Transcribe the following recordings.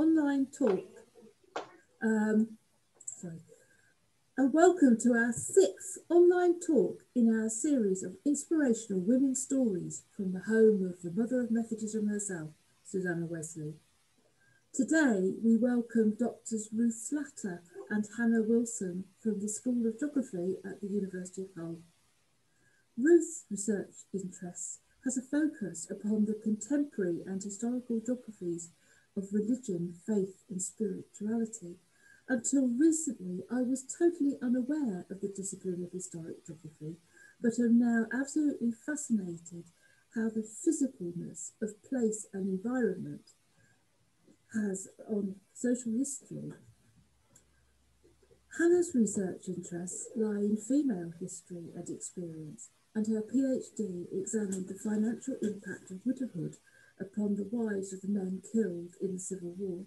online talk. Sorry. And welcome to our 6th online talk in our series of inspirational women's stories from the home of the mother of Methodism herself, Susanna Wesley. Today we welcome Doctors Ruth Slatter and Hannah Wilson from the School of Geography at the University of Hull. Ruth's research interests has a focus upon the contemporary and historical geographies of religion, faith and spirituality. Until recently, I was totally unaware of the discipline of historic geography, but am now absolutely fascinated how the physicalness of place and environment has on social history. Hannah's research interests lie in female history and experience, and her PhD examined the financial impact of widowhood upon the wives of the men killed in the Civil War.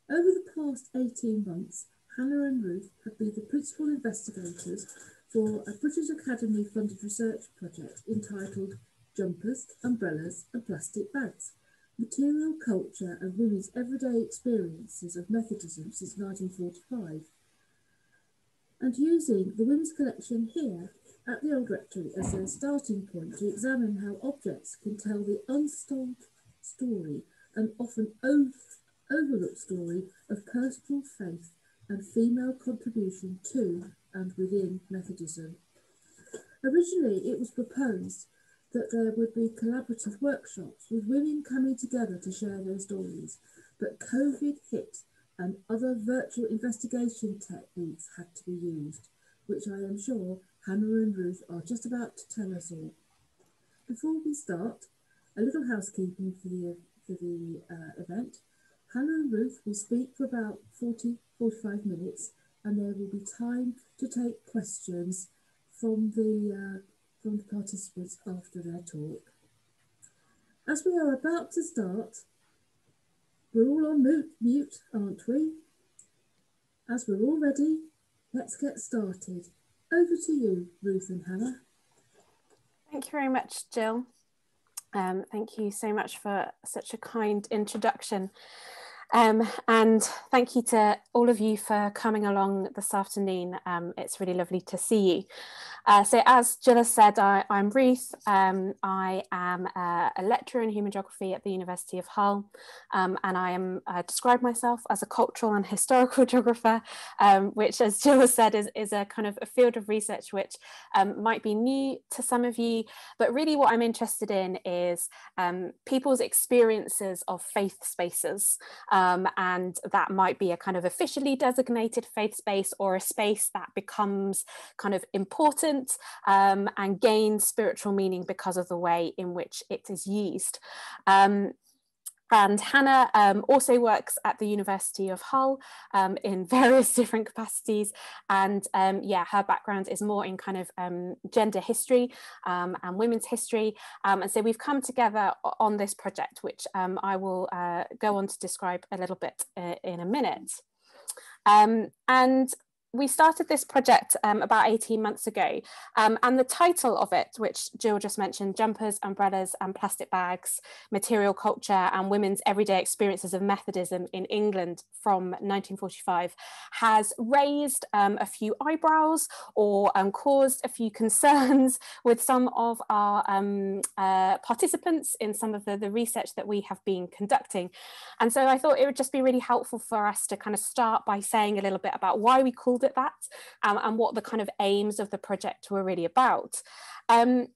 Over the past 18 months, Hannah and Ruth have been the principal investigators for a British Academy funded research project entitled Jumpers, Umbrellas and Plastic Bags, Material Culture and Women's Everyday Experiences of Methodism since 1945. And using the women's collection here at the Old Rectory as their starting point to examine how objects can tell the untold story and often overlooked story of personal faith and female contribution to and within Methodism. Originally, it was proposed that there would be collaborative workshops with women coming together to share their stories, but COVID hit and other virtual investigation techniques had to be used, which I am sure Hannah and Ruth are just about to tell us all. Before we start, a little housekeeping for the event. Hannah and Ruth will speak for about 40-45 minutes, and there will be time to take questions from the participants after their talk. As we are about to start, we're all on mute, aren't we? As we're all ready, let's get started. Over to you, Ruth and Hannah. Thank you very much, Jill. Thank you so much for such a kind introduction. And thank you to all of you for coming along this afternoon. It's really lovely to see you. So as Jill has said, I'm Ruth. I am a lecturer in human geography at the University of Hull, and I describe myself as a cultural and historical geographer, which, as Jill has said, is a kind of a field of research which might be new to some of you, but really what I'm interested in is people's experiences of faith spaces. And that might be a kind of officially designated faith space or a space that becomes kind of important and gains spiritual meaning because of the way in which it is used. And Hannah also works at the University of Hull in various different capacities. And yeah, her background is more in kind of gender history and women's history. And so we've come together on this project, which I will go on to describe a little bit in a minute. And we started this project about 18 months ago, and the title of it, which Jill just mentioned, Jumpers, Umbrellas and Plastic Bags, Material Culture and Women's Everyday Experiences of Methodism in England from 1945, has raised a few eyebrows or caused a few concerns with some of our participants in some of the research that we have been conducting. And so I thought it would just be really helpful for us to kind of start by saying a little bit about why we called it that and what the kind of aims of the project were really about. And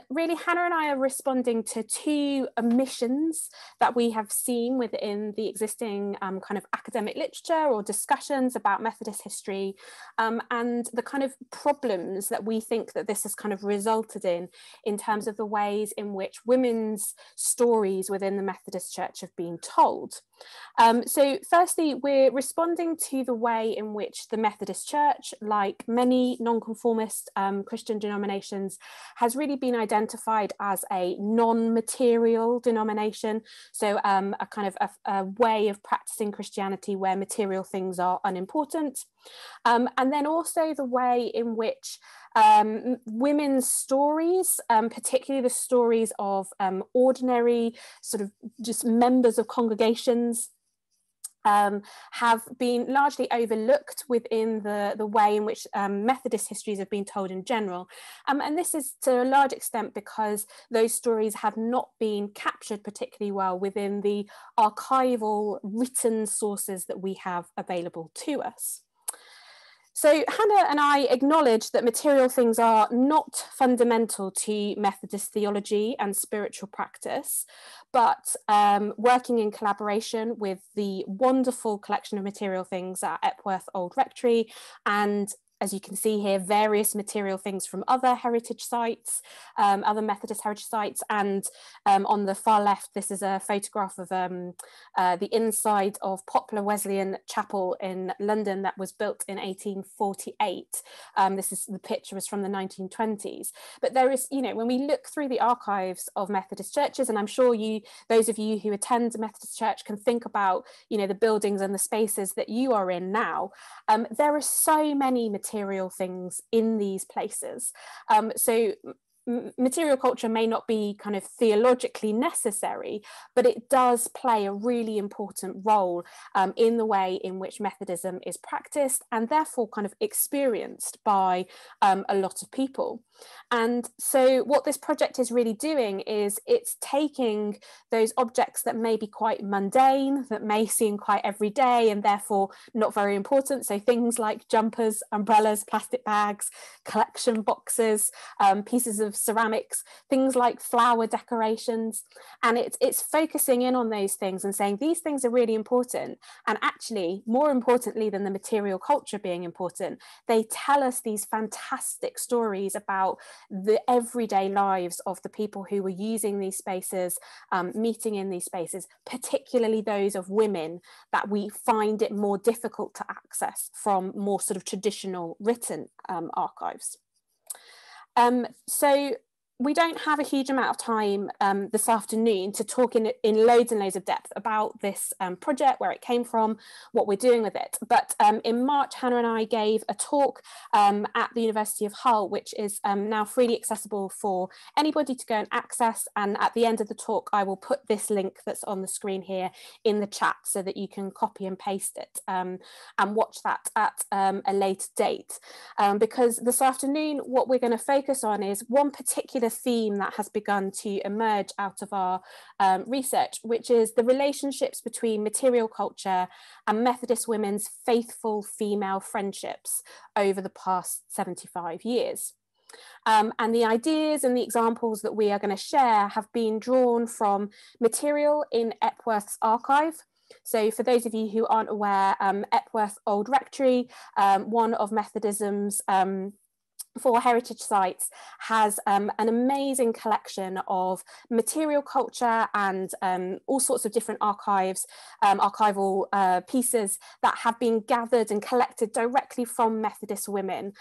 really Hannah and I are responding to two omissions that we have seen within the existing kind of academic literature or discussions about Methodist history, and the kind of problems that we think that this has kind of resulted in terms of the ways in which women's stories within the Methodist Church have been told. So firstly, we're responding to the way in which the Methodist Church, like many nonconformist Christian denominations, has really been identified as a non-material denomination. So a kind of a way of practicing Christianity where material things are unimportant. And then also the way in which women's stories, particularly the stories of ordinary sort of just members of congregations, have been largely overlooked within the way in which Methodist histories have been told in general. And this is to a large extent because those stories have not been captured particularly well within the archival written sources that we have available to us. So Hannah and I acknowledge that material things are not fundamental to Methodist theology and spiritual practice, but working in collaboration with the wonderful collection of material things at Epworth Old Rectory, and as you can see here, various material things from other heritage sites, other Methodist heritage sites. And on the far left, this is a photograph of the inside of Poplar Wesleyan Chapel in London that was built in 1848. The picture was from the 1920s. But there is, you know, when we look through the archives of Methodist churches, and I'm sure those of you who attend a Methodist church can think about, you know, the buildings and the spaces that you are in now, there are so many material things in these places. So material culture may not be kind of theologically necessary, but it does play a really important role in the way in which Methodism is practiced and therefore kind of experienced by a lot of people. And so what this project is really doing is it's taking those objects that may be quite mundane, that may seem quite everyday and therefore not very important. So things like jumpers, umbrellas, plastic bags, collection boxes, pieces of ceramics, things like flower decorations. And it's focusing in on those things and saying these things are really important. And actually, more importantly than the material culture being important, they tell us these fantastic stories about the everyday lives of the people who were using these spaces, meeting in these spaces, particularly those of women that we find it more difficult to access from more sort of traditional written archives. So we don't have a huge amount of time this afternoon to talk in loads and loads of depth about this project, where it came from, what we're doing with it. But in March, Hannah and I gave a talk at the University of Hull, which is now freely accessible for anybody to go and access. And at the end of the talk, I will put this link that's on the screen here in the chat so that you can copy and paste it and watch that at a later date. Because this afternoon, what we're going to focus on is one particular theme that has begun to emerge out of our research, which is the relationships between material culture and Methodist women's faithful female friendships over the past 75 years. And the ideas and the examples that we are going to share have been drawn from material in Epworth's archive. So for those of you who aren't aware, Epworth Old Rectory, one of Methodism's for heritage sites, has an amazing collection of material culture and all sorts of different archival pieces that have been gathered and collected directly from Methodist women,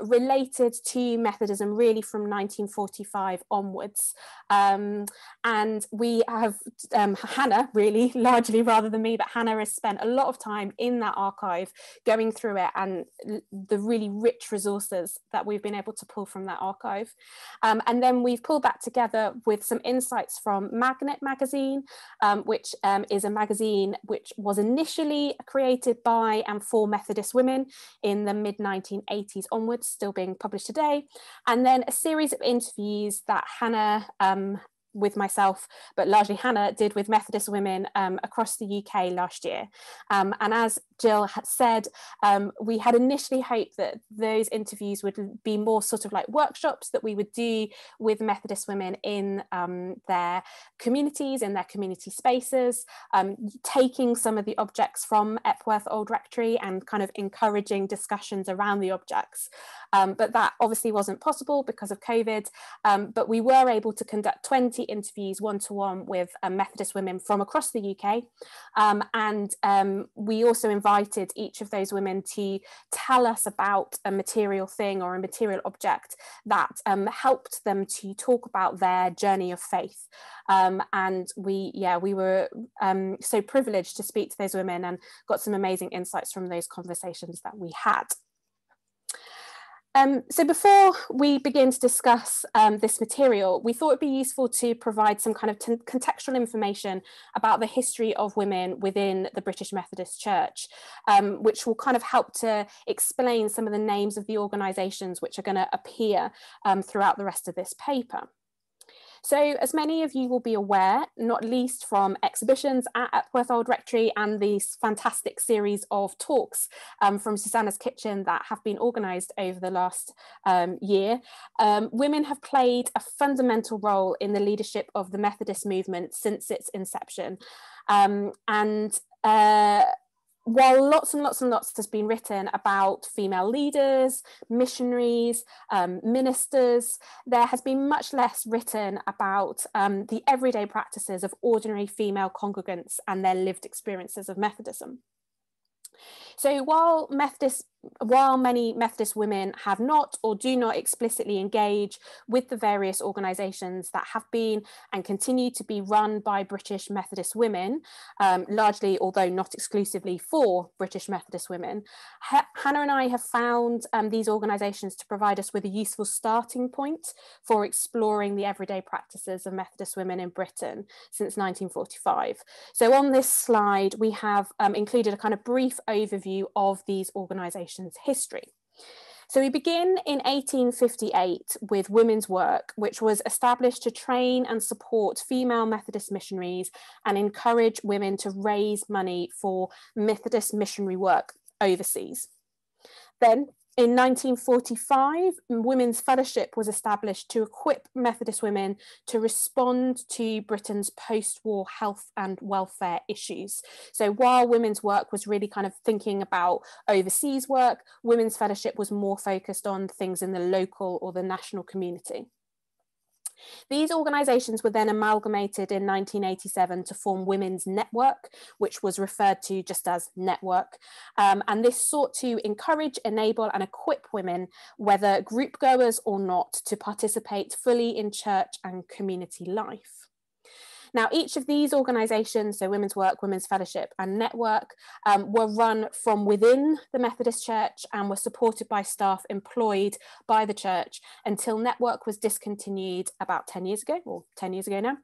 related to Methodism really from 1945 onwards. And we have, Hannah really, largely rather than me, but Hannah has spent a lot of time in that archive going through it and the really rich resources that we've been able to pull from that archive. And then we've pulled that together with some insights from Magnet magazine, which is a magazine which was initially created by and for Methodist women in the mid-1980s onwards, still being published today. And then a series of interviews that Hannah with myself, but largely Hannah, did with Methodist women across the UK last year. And as Jill had said, we had initially hoped that those interviews would be more sort of like workshops that we would do with Methodist women in their communities, in their community spaces, taking some of the objects from Epworth Old Rectory and kind of encouraging discussions around the objects. But that obviously wasn't possible because of COVID, but we were able to conduct 20 interviews one-to-one with Methodist women from across the UK. And we also invited each of those women to tell us about a material thing or a material object that helped them to talk about their journey of faith. And we were so privileged to speak to those women and got some amazing insights from those conversations that we had. So before we begin to discuss this material, we thought it'd be useful to provide some kind of contextual information about the history of women within the British Methodist Church, which will kind of help to explain some of the names of the organisations which are going to appear throughout the rest of this paper. So, as many of you will be aware, not least from exhibitions at Epworth Old Rectory and these fantastic series of talks from Susanna's Kitchen that have been organised over the last year, women have played a fundamental role in the leadership of the Methodist movement since its inception. While lots and lots and lots has been written about female leaders, missionaries, ministers, there has been much less written about the everyday practices of ordinary female congregants and their lived experiences of Methodism. So while many Methodist women have not or do not explicitly engage with the various organisations that have been and continue to be run by British Methodist women, largely, although not exclusively for British Methodist women, Hannah and I have found these organisations to provide us with a useful starting point for exploring the everyday practices of Methodist women in Britain since 1945. So on this slide, we have included a kind of brief overview of these organisations' history. So we begin in 1858 with Women's Work, which was established to train and support female Methodist missionaries and encourage women to raise money for Methodist missionary work overseas. Then in 1945, Women's Fellowship was established to equip Methodist women to respond to Britain's post-war health and welfare issues. So while Women's Work was really kind of thinking about overseas work, Women's Fellowship was more focused on things in the local or the national community. These organisations were then amalgamated in 1987 to form Women's Network, which was referred to just as Network. And this sought to encourage, enable and equip women, whether group goers or not, to participate fully in church and community life. Now, each of these organisations, so Women's Work, Women's Fellowship and Network, were run from within the Methodist Church and were supported by staff employed by the church until Network was discontinued about 10 years ago, or 10 years ago now.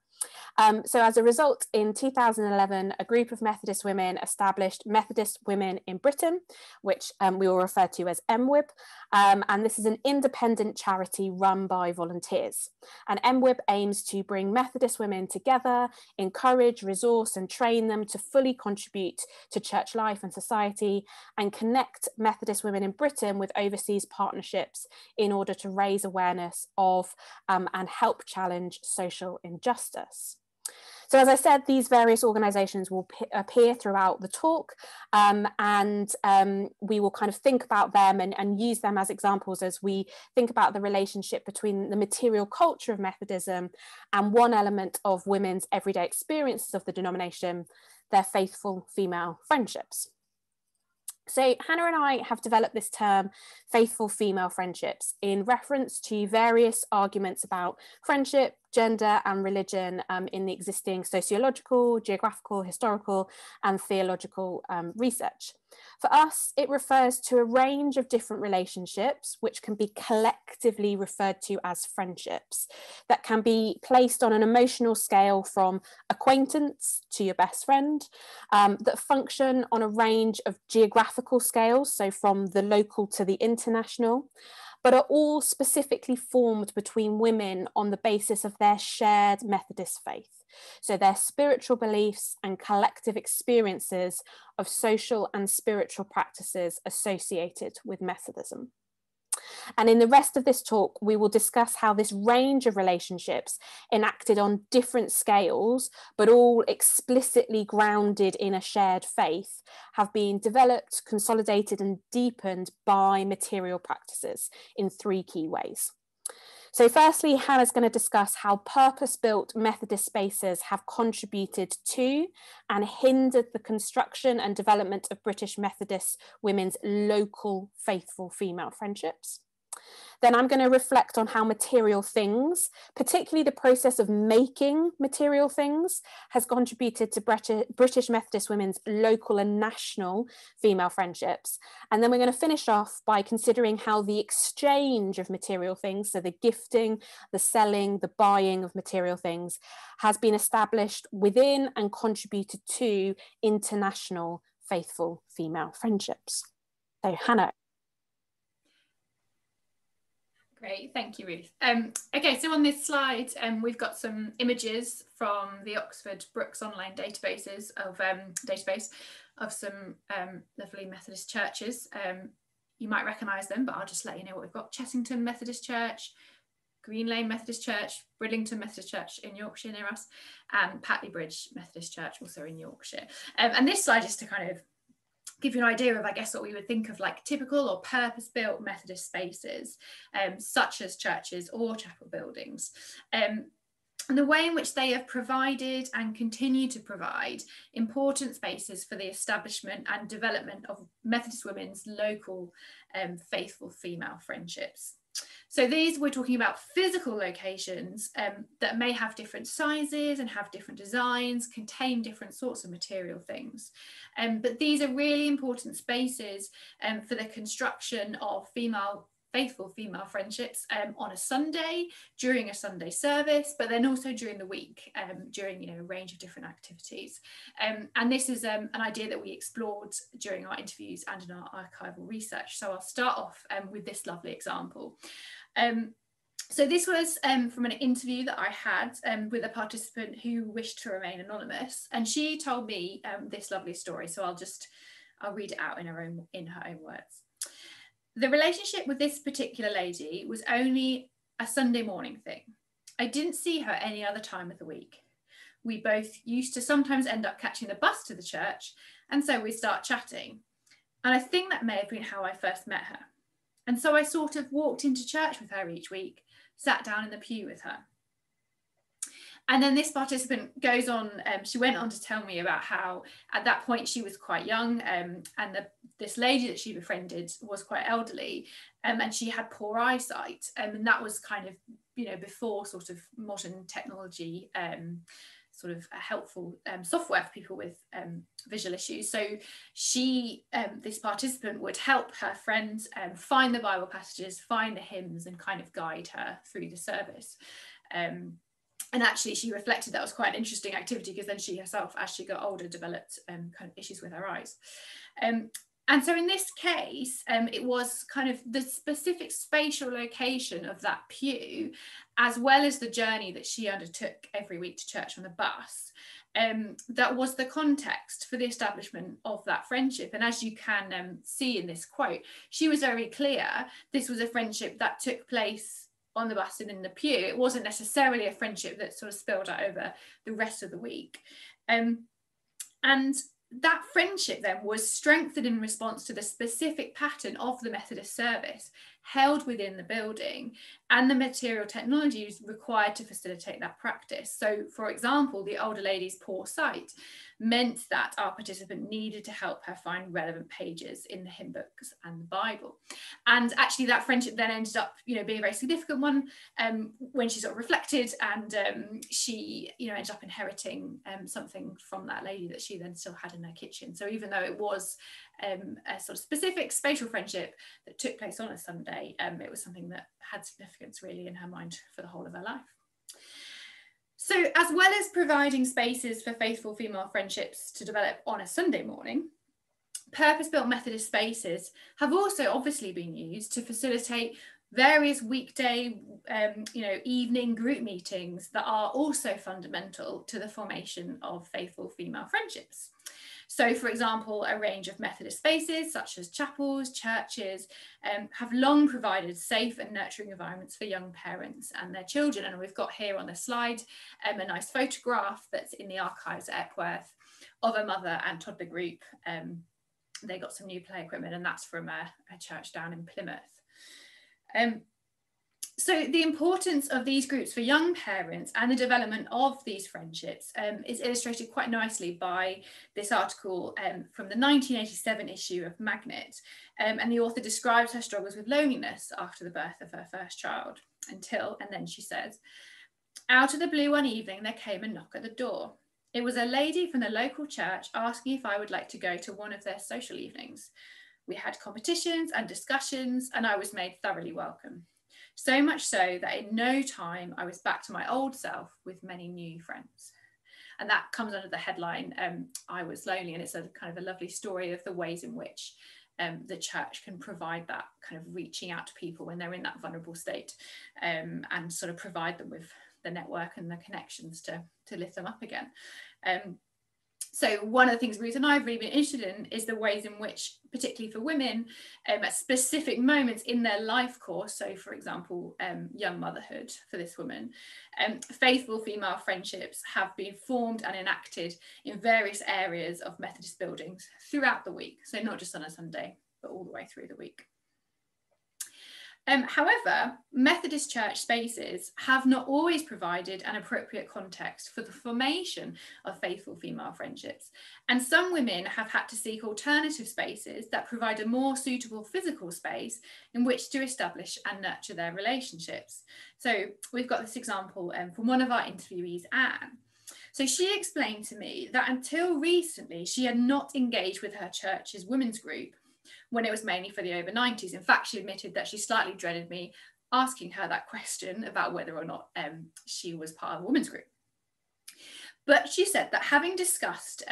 So as a result, in 2011, a group of Methodist women established Methodist Women in Britain, which we will refer to as MWIB, and this is an independent charity run by volunteers. And MWIB aims to bring Methodist women together, encourage, resource and train them to fully contribute to church life and society, and connect Methodist women in Britain with overseas partnerships in order to raise awareness of and help challenge social injustice. So as I said, these various organisations will appear throughout the talk, and we will kind of think about them and use them as examples as we think about the relationship between the material culture of Methodism and one element of women's everyday experiences of the denomination, their faithful female friendships. So Hannah and I have developed this term, faithful female friendships, in reference to various arguments about friendship, gender and religion in the existing sociological, geographical, historical and theological research. For us, it refers to a range of different relationships which can be collectively referred to as friendships that can be placed on an emotional scale from acquaintance to your best friend, that function on a range of geographical scales, so from the local to the international, but are all specifically formed between women on the basis of their shared Methodist faith. So their spiritual beliefs and collective experiences of social and spiritual practices associated with Methodism. And in the rest of this talk, we will discuss how this range of relationships enacted on different scales, but all explicitly grounded in a shared faith, have been developed, consolidated and deepened by material practices in three key ways. So firstly, Hannah's going to discuss how purpose-built Methodist spaces have contributed to and hindered the construction and development of British Methodist women's local faithful female friendships. Then I'm going to reflect on how material things, particularly the process of making material things, has contributed to British Methodist women's local and national female friendships. And then we're going to finish off by considering how the exchange of material things, so the gifting, the selling, the buying of material things, has been established within and contributed to international faithful female friendships. So Hannah. Great, thank you, Ruth. Okay, so on this slide, we've got some images from the Oxford Brookes online database of some lovely Methodist churches. You might recognise them, but I'll just let you know what we've got. Chessington Methodist Church, Green Lane Methodist Church, Bridlington Methodist Church in Yorkshire near us, and Patley Bridge Methodist Church also in Yorkshire. And this slide is to kind of give you an idea of, I guess, what we would think of like typical or purpose-built Methodist spaces, such as churches or chapel buildings. And the way in which they have provided and continue to provide important spaces for the establishment and development of Methodist women's local faithful female friendships. So these, we're talking about physical locations that may have different sizes and have different designs, contain different sorts of material things. But these are really important spaces for the construction of faithful female friendships on a Sunday, during a Sunday service, but then also during the week, during a range of different activities. And this is an idea that we explored during our interviews and in our archival research. So I'll start off with this lovely example. So this was from an interview that I had with a participant who wished to remain anonymous, and she told me this lovely story. So I'll read it out in her own words. The relationship with this particular lady was only a Sunday morning thing. I didn't see her any other time of the week. We both used to sometimes end up catching the bus to the church, and so we'd start chatting. And I think that may have been how I first met her. And so I sort of walked into church with her each week, sat down in the pew with her. And then this participant goes on, she went on to tell me about how at that point she was quite young, and this lady that she befriended was quite elderly, and she had poor eyesight, and that was kind of, before sort of modern technology, sort of helpful software for people with visual issues. So she, this participant, would help her friends find the Bible passages, find the hymns, and kind of guide her through the service. And actually, she reflected that was quite an interesting activity, because then she herself, as she got older, developed kind of issues with her eyes. And so in this case, it was kind of the specific spatial location of that pew, as well as the journey that she undertook every week to church on the bus, that was the context for the establishment of that friendship. And as you can see in this quote, she was very clear this was a friendship that took place on the bus and in the pew. It wasn't necessarily a friendship that sort of spilled out over the rest of the week. And that friendship then was strengthened in response to the specific pattern of the Methodist service held within the building and the material technologies required to facilitate that practice. So, for example, the older lady's poor sight meant that our participant needed to help her find relevant pages in the hymn books and the Bible. And actually that friendship then ended up, being a very significant one when she sort of reflected, and she, ended up inheriting something from that lady that she then still had in her kitchen. So even though it was a sort of specific spatial friendship that took place on a Sunday, it was something that had significance really in her mind for the whole of her life. So as well as providing spaces for faithful female friendships to develop on a Sunday morning, purpose-built Methodist spaces have also obviously been used to facilitate various weekday, evening group meetings that are also fundamental to the formation of faithful female friendships. So, for example, a range of Methodist spaces, such as chapels, churches, have long provided safe and nurturing environments for young parents and their children. And we've got here on the slide a nice photograph that's in the archives at Epworth of a mother and toddler group. They got some new play equipment, and that's from a church down in Plymouth. So the importance of these groups for young parents and the development of these friendships is illustrated quite nicely by this article from the 1987 issue of Magnet. And the author describes her struggles with loneliness after the birth of her first child and then she says, out of the blue one evening, there came a knock at the door. It was a lady from the local church asking if I would like to go to one of their social evenings. We had competitions and discussions and I was made thoroughly welcome. So much so that in no time I was back to my old self with many new friends. And that comes under the headline, I Was Lonely. And it's a kind of a lovely story of the ways in which the church can provide that kind of reaching out to people when they're in that vulnerable state, and sort of provide them with the network and the connections to lift them up again. So one of the things Ruth and I have really been interested in is the ways in which, particularly for women, at specific moments in their life course, so for example, young motherhood for this woman, faithful female friendships have been formed and enacted in various areas of Methodist buildings throughout the week. So not just on a Sunday, but all the way through the week. However, Methodist church spaces have not always provided an appropriate context for the formation of faithful female friendships. And some women have had to seek alternative spaces that provide a more suitable physical space in which to establish and nurture their relationships. So we've got this example from one of our interviewees, Anne. So she explained to me that until recently, she had not engaged with her church's women's group when it was mainly for the over 90s. In fact, she admitted that she slightly dreaded me asking her that question about whether or not she was part of a women's group. But she said that having discussed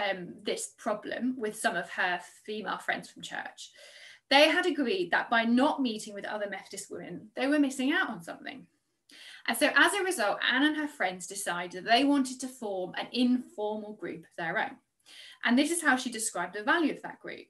this problem with some of her female friends from church, they had agreed that by not meeting with other Methodist women, they were missing out on something. And so as a result, Anne and her friends decided that they wanted to form an informal group of their own. And this is how she described the value of that group.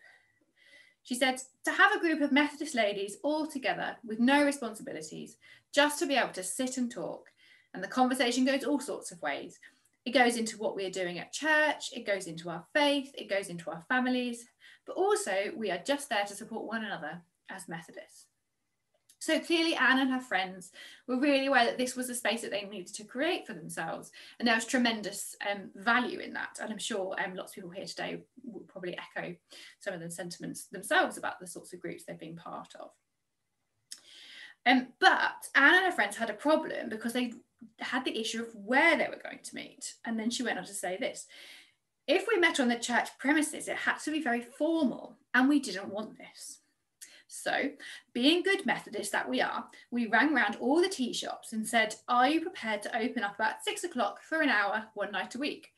She said, to have a group of Methodist ladies all together with no responsibilities, just to be able to sit and talk. And the conversation goes all sorts of ways. It goes into what we are doing at church, it goes into our faith, it goes into our families, but also we are just there to support one another as Methodists. So clearly Anne and her friends were really aware that this was a space that they needed to create for themselves. And there was tremendous value in that. And I'm sure lots of people here today will probably echo some of the sentiments themselves about the sorts of groups they've been part of. But Anne and her friends had a problem because they had the issue of where they were going to meet. And then she went on to say this: if we met on the church premises, it had to be very formal, and we didn't want this. So, being good Methodists that we are, we rang round all the tea shops and said, are you prepared to open up about 6 o'clock for an hour, one night a week?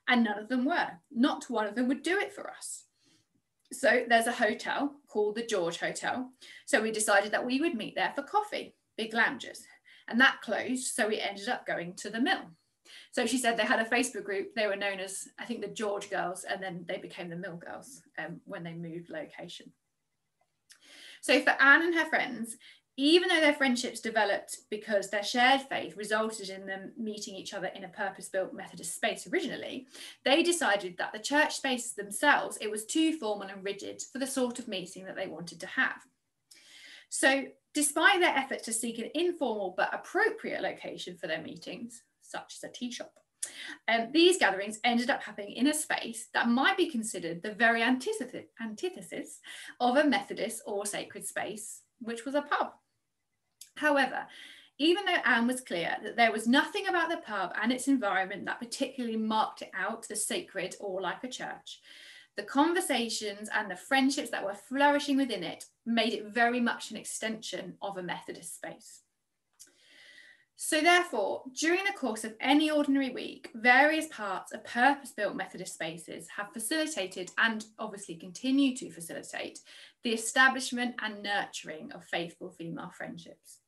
And none of them were. Not one of them would do it for us. So there's a hotel called the George Hotel. So we decided that we would meet there for coffee, big lounges. And that closed, so we ended up going to the Mill. So she said they had a Facebook group. They were known as, I think, the George Girls, and then they became the Mill Girls when they moved location. So for Anne and her friends, even though their friendships developed because their shared faith resulted in them meeting each other in a purpose-built Methodist space originally, they decided that the church spaces themselves, it was too formal and rigid for the sort of meeting that they wanted to have. So despite their effort to seek an informal but appropriate location for their meetings, such as a tea shop, these gatherings ended up happening in a space that might be considered the very antithesis of a Methodist or sacred space, which was a pub. However, even though Anne was clear that there was nothing about the pub and its environment that particularly marked it out as sacred or like a church, the conversations and the friendships that were flourishing within it made it very much an extension of a Methodist space. So therefore, during the course of any ordinary week, various parts of purpose-built Methodist spaces have facilitated and obviously continue to facilitate the establishment and nurturing of faithful female friendships.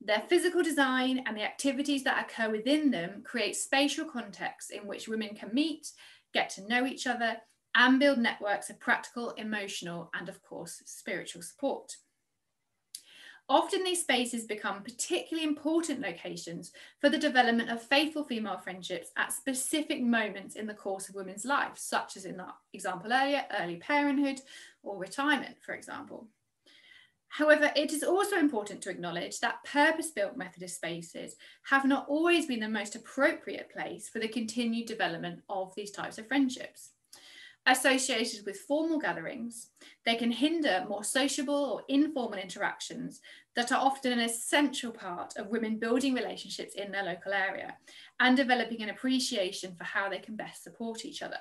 Their physical design and the activities that occur within them create spatial contexts in which women can meet, get to know each other, and build networks of practical, emotional, and of course, spiritual support. Often these spaces become particularly important locations for the development of faithful female friendships at specific moments in the course of women's lives, such as in the example earlier, early parenthood or retirement, for example. However, it is also important to acknowledge that purpose-built Methodist spaces have not always been the most appropriate place for the continued development of these types of friendships. Associated with formal gatherings, they can hinder more sociable or informal interactions that are often an essential part of women building relationships in their local area and developing an appreciation for how they can best support each other.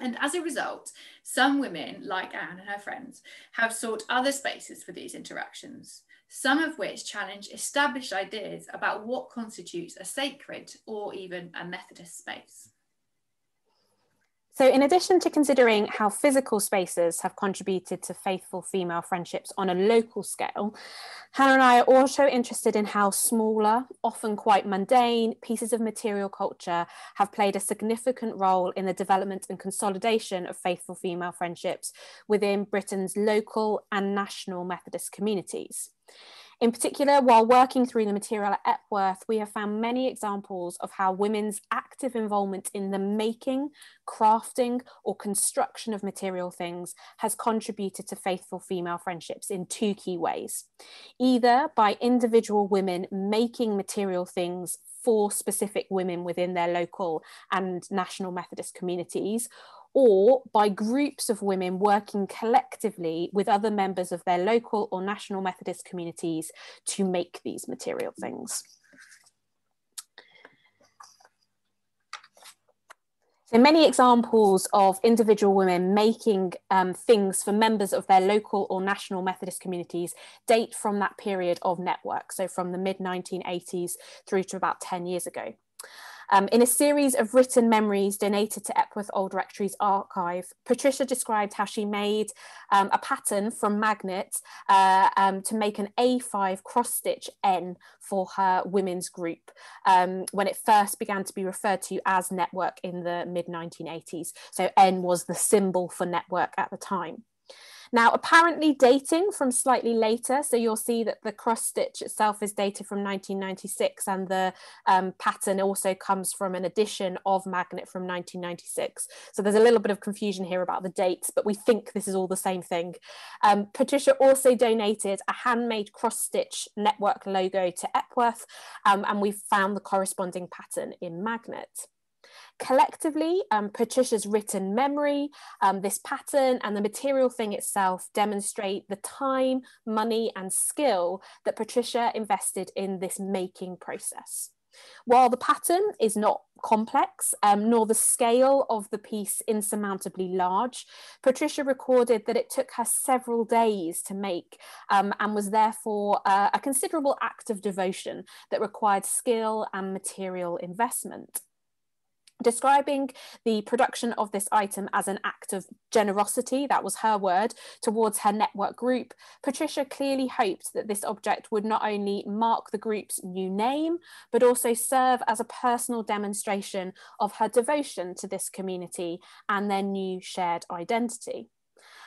And as a result, some women, like Anne and her friends, have sought other spaces for these interactions, some of which challenge established ideas about what constitutes a sacred or even a Methodist space. So in addition to considering how physical spaces have contributed to faithful female friendships on a local scale, Hannah and I are also interested in how smaller, often quite mundane, pieces of material culture have played a significant role in the development and consolidation of faithful female friendships within Britain's local and national Methodist communities. In particular, while working through the material at Epworth, we have found many examples of how women's active involvement in the making, crafting, or construction of material things has contributed to faithful female friendships in two key ways. Either by individual women making material things for specific women within their local and national Methodist communities, or by groups of women working collectively with other members of their local or national Methodist communities to make these material things. So many examples of individual women making things for members of their local or national Methodist communities date from that period of network, so from the mid-1980s through to about 10 years ago. In a series of written memories donated to Epworth Old Rectory's archive, Patricia described how she made a pattern from magnets to make an A5 cross-stitch N for her women's group when it first began to be referred to as network in the mid-1980s. So N was the symbol for network at the time. Now, apparently dating from slightly later, so you'll see that the cross stitch itself is dated from 1996 and the pattern also comes from an edition of Magnet from 1996. So there's a little bit of confusion here about the dates, but we think this is all the same thing. Patricia also donated a handmade cross stitch network logo to Epworth, and we've found the corresponding pattern in Magnet. Collectively, Patricia's written memory, this pattern and the material thing itself demonstrate the time, money and skill that Patricia invested in this making process. While the pattern is not complex, nor the scale of the piece insurmountably large, Patricia recorded that it took her several days to make and was therefore a considerable act of devotion that required skill and material investment. Describing the production of this item as an act of generosity, that was her word, towards her network group, Patricia clearly hoped that this object would not only mark the group's new name, but also serve as a personal demonstration of her devotion to this community and their new shared identity.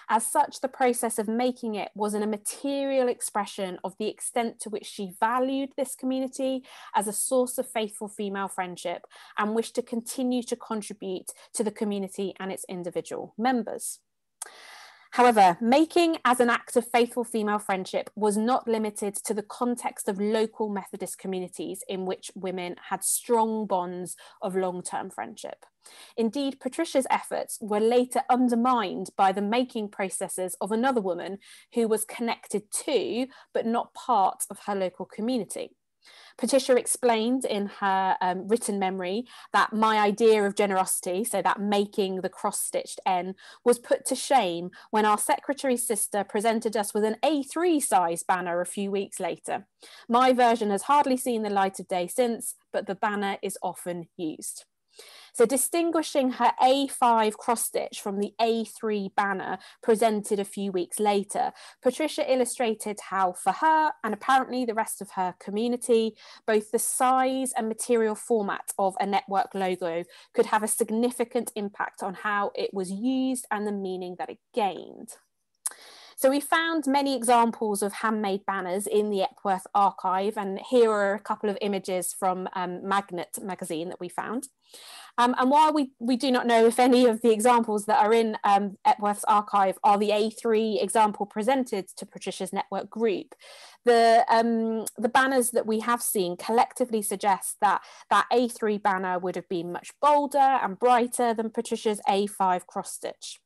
As such, the process of making it was a material expression of the extent to which she valued this community as a source of faithful female friendship and wished to continue to contribute to the community and its individual members. However, making as an act of faithful female friendship was not limited to the context of local Methodist communities in which women had strong bonds of long-term friendship. Indeed, Patricia's efforts were later undermined by the making processes of another woman who was connected to, but not part of her local community. Patricia explained in her written memory that my idea of generosity, so that making the cross-stitched N, was put to shame when our secretary's sister presented us with an A3 size banner a few weeks later. My version has hardly seen the light of day since, but the banner is often used. So distinguishing her A5 cross-stitch from the A3 banner presented a few weeks later, Patricia illustrated how for her, and apparently the rest of her community, both the size and material format of a network logo could have a significant impact on how it was used and the meaning that it gained. So we found many examples of handmade banners in the Epworth archive, and here are a couple of images from Magnet magazine that we found. And while we do not know if any of the examples that are in Epworth's archive are the A3 example presented to Patricia's network group, the banners that we have seen collectively suggest that that A3 banner would have been much bolder and brighter than Patricia's A5 cross stitch.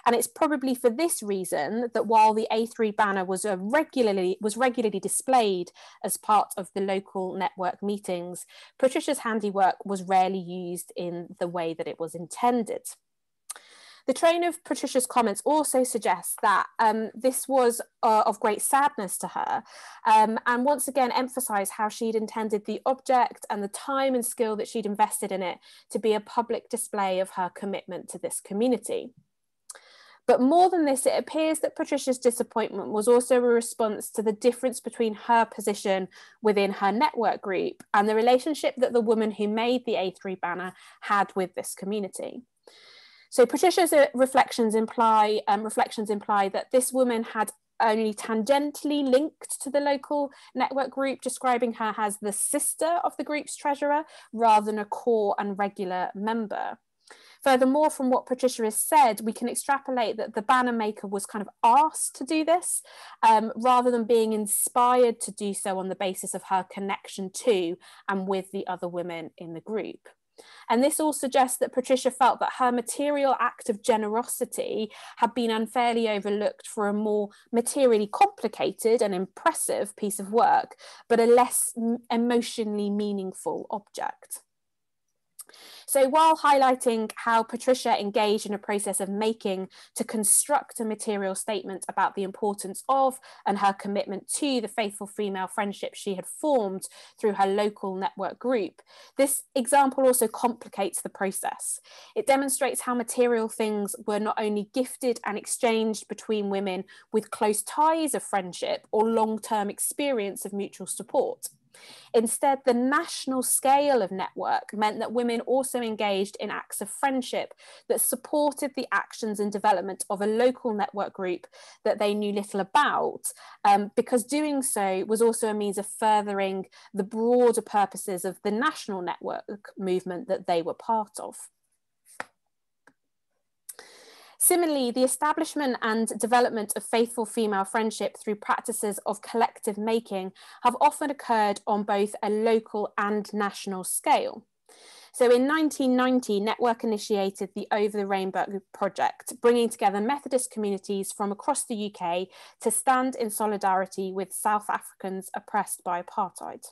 And it's probably for this reason that while the A3 banner was regularly displayed as part of the local network meetings, Patricia's handiwork was rarely used in the way that it was intended. The train of Patricia's comments also suggests that this was of great sadness to her, and once again emphasise how she'd intended the object and the time and skill that she'd invested in it to be a public display of her commitment to this community. But more than this, it appears that Patricia's disappointment was also a response to the difference between her position within her network group and the relationship that the woman who made the A3 banner had with this community. So Patricia's reflections imply that this woman had only tangentially linked to the local network group, describing her as the sister of the group's treasurer rather than a core and regular member. Furthermore, from what Patricia has said, we can extrapolate that the banner maker was kind of asked to do this rather than being inspired to do so on the basis of her connection to and with the other women in the group. And this all suggests that Patricia felt that her material act of generosity had been unfairly overlooked for a more materially complicated and impressive piece of work, but a less emotionally meaningful object. So while highlighting how Patricia engaged in a process of making to construct a material statement about the importance of and her commitment to the faithful female friendship she had formed through her local network group, this example also complicates the process. It demonstrates how material things were not only gifted and exchanged between women with close ties of friendship or long-term experience of mutual support. Instead, the national scale of network meant that women also engaged in acts of friendship that supported the actions and development of a local network group that they knew little about, because doing so was also a means of furthering the broader purposes of the national network movement that they were part of. Similarly, the establishment and development of faithful female friendship through practices of collective making have often occurred on both a local and national scale. So in 1990, Network initiated the Over the Rainbow project, bringing together Methodist communities from across the UK to stand in solidarity with South Africans oppressed by apartheid.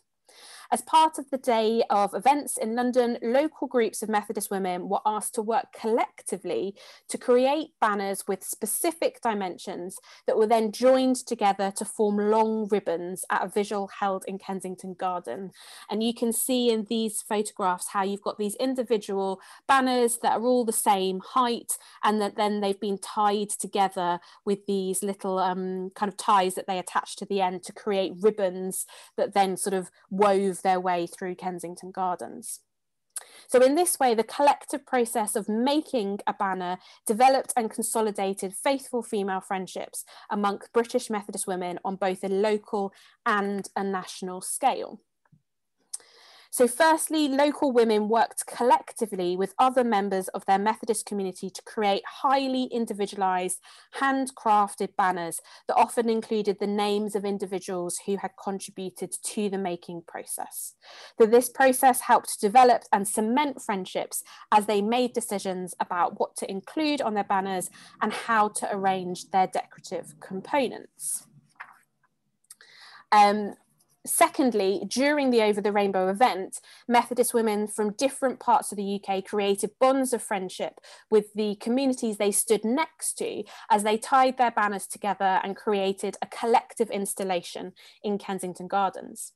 As part of the day of events in London, local groups of Methodist women were asked to work collectively to create banners with specific dimensions that were then joined together to form long ribbons at a visual held in Kensington Garden. And you can see in these photographs how you've got these individual banners that are all the same height, and that then they've been tied together with these little kind of ties that they attach to the end to create ribbons that then sort of wove their way through Kensington Gardens. So in this way, the collective process of making a banner developed and consolidated faithful female friendships among British Methodist women on both a local and a national scale. So firstly, local women worked collectively with other members of their Methodist community to create highly individualised, handcrafted banners that often included the names of individuals who had contributed to the making process. That this process helped develop and cement friendships as they made decisions about what to include on their banners and how to arrange their decorative components. Secondly, during the Over the Rainbow event, Methodist women from different parts of the UK created bonds of friendship with the communities they stood next to as they tied their banners together and created a collective installation in Kensington Gardens.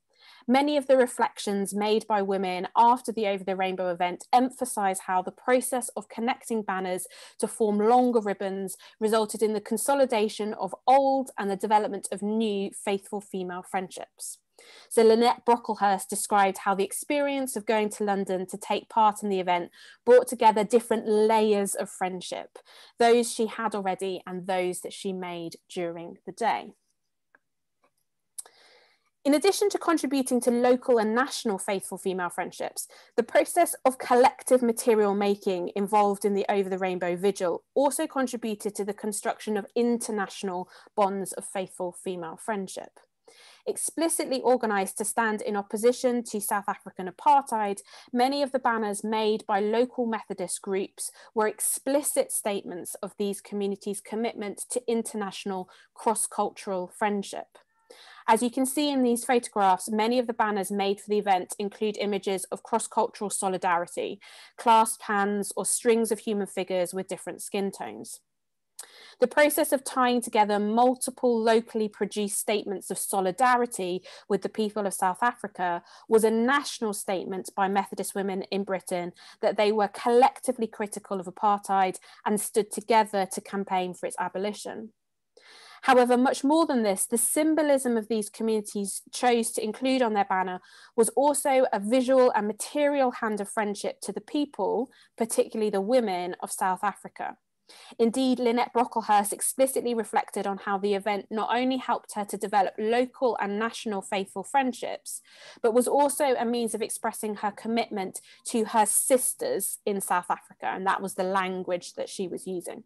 Many of the reflections made by women after the Over the Rainbow event emphasise how the process of connecting banners to form longer ribbons resulted in the consolidation of old and the development of new faithful female friendships. So Lynette Brocklehurst described how the experience of going to London to take part in the event brought together different layers of friendship, those she had already and those that she made during the day. In addition to contributing to local and national faithful female friendships, the process of collective material making involved in the Over the Rainbow Vigil also contributed to the construction of international bonds of faithful female friendship. Explicitly organised to stand in opposition to South African apartheid, many of the banners made by local Methodist groups were explicit statements of these communities' commitment to international cross-cultural friendship. As you can see in these photographs, many of the banners made for the event include images of cross-cultural solidarity, clasped hands or strings of human figures with different skin tones. The process of tying together multiple locally produced statements of solidarity with the people of South Africa was a national statement by Methodist women in Britain that they were collectively critical of apartheid and stood together to campaign for its abolition. However, much more than this, the symbolism of these communities chose to include on their banner was also a visual and material hand of friendship to the people, particularly the women of South Africa. Indeed, Lynette Brocklehurst explicitly reflected on how the event not only helped her to develop local and national faithful friendships, but was also a means of expressing her commitment to her sisters in South Africa, and that was the language that she was using.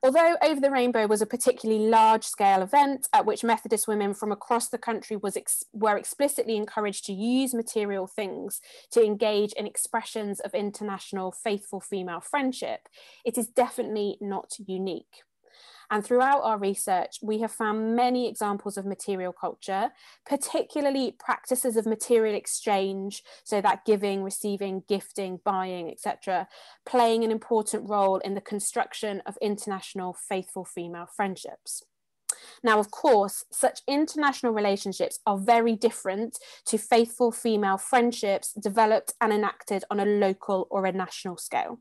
Although Over the Rainbow was a particularly large-scale event at which Methodist women from across the country were explicitly encouraged to use material things to engage in expressions of international faithful female friendship, it is definitely not unique. And throughout our research, we have found many examples of material culture, particularly practices of material exchange, so that giving, receiving, gifting, buying, etc., playing an important role in the construction of international faithful female friendships. Now, of course, such international relationships are very different to faithful female friendships developed and enacted on a local or a national scale.